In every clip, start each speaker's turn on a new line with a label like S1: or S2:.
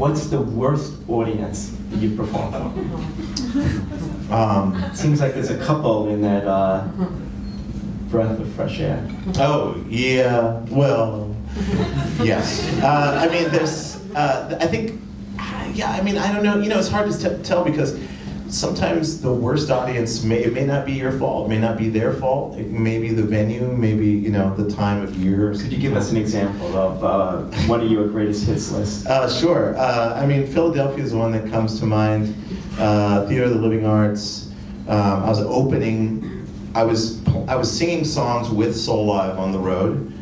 S1: what's the worst audience that you perform for? Seems like there's a couple in that breath of fresh air.
S2: Oh, yeah, well, yes. I mean, there's, I think, yeah, I mean, I don't know, you know, it's hard to tell because sometimes the worst audience it may not be your fault, it may not be their fault, it may be the venue, maybe, you know, the time of year.
S1: Could you give us an example of one of your greatest hits list?
S2: Sure. I mean, Philadelphia is the one that comes to mind. Theater of the Living Arts. I was opening. I was singing songs with Soul Live on the road,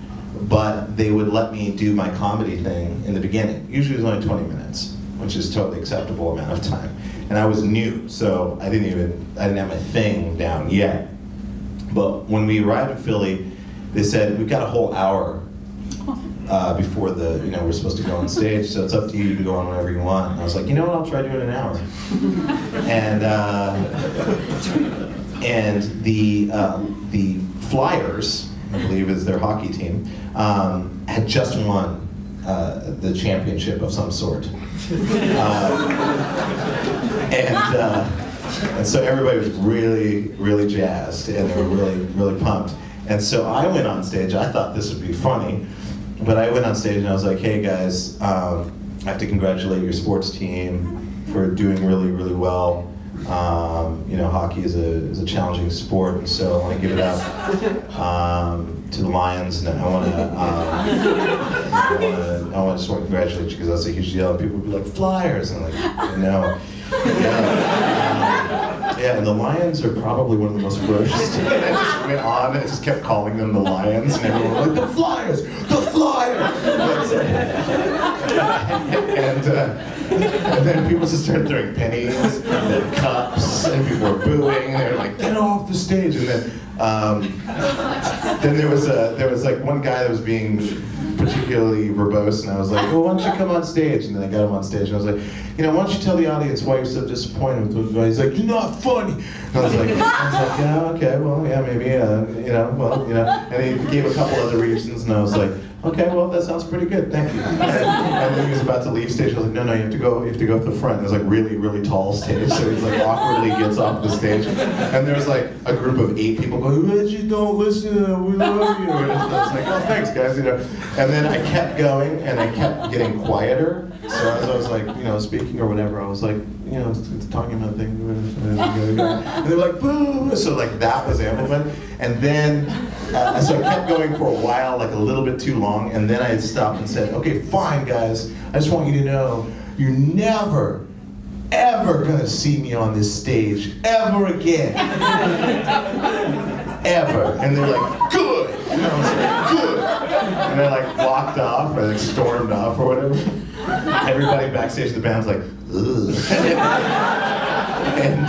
S2: but they would let me do my comedy thing in the beginning. Usually it was only 20 minutes, which is totally acceptable amount of time. And I was new, so I didn't have my thing down yet. But when we arrived in Philly, they said, we've got a whole hour before we're supposed to go on stage, so it's up to you, you can go on whenever you want. And I was like, you know what, I'll try doing an hour. And the Flyers, I believe is their hockey team, had just won the championship of some sort. And so everybody was really, really jazzed, and they were really, really pumped. And so I went on stage. I thought this would be funny, but I went on stage and I was like, "Hey guys, I have to congratulate your sports team for doing really, really well. You know, hockey is a challenging sport, and so I want to give it up to the Lions, and I just want to congratulate you because I was a huge deal, and people would be like, Flyers, and I'm like, no. Yeah, and the Lions are probably one of the most ferocious. And I just went on and just kept calling them the Lions, and everyone was like, the Flyers, the Flyers! And then people just started throwing pennies and cups, and people were booing, and they were like, get off the stage! And then there was like one guy that was being particularly verbose, and I was like, well, why don't you come on stage? And then I got him on stage, and I was like, you know, why don't you tell the audience why you're so disappointed with what he's like, you're not funny. And I was like, yeah, okay, well, yeah, maybe, you know, well, you know. And he gave a couple other reasons, and I was like, okay, well, that sounds pretty good, thank you. And then he was about to leave stage. I was like, no, you have to go up the front. There's like really, really tall stage, so he's like awkwardly gets off the stage. And there was like a group of 8 people going, Reggie, don't listen, we love you. And I was like, oh, thanks, guys, you know. And then I kept going, and I kept getting quieter. So as I was like, you know, speaking or whatever, I was like, you know, talking about things. And they were like, boo! So like that was amplified. And then, so I kept going for a while, like a little bit too long, and then I stopped and said, okay, fine, guys, I just want you to know, you're never, ever gonna see me on this stage, ever again. Ever. And they're like, good! And I was like, good! And I like walked off, or like stormed off, or whatever. Everybody backstage in the band's like, ugh. And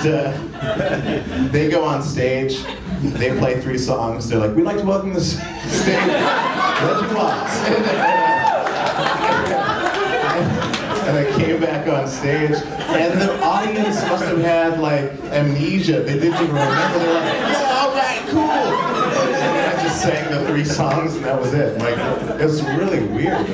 S2: they go on stage, they play 3 songs, they're like, we'd like to welcome to the stage Reggie Watts. And I came back on stage, and the audience must have had like amnesia. They didn't even remember. They were like, yeah, all right, cool. And I just sang the 3 songs, and that was it. Like, it was really weird.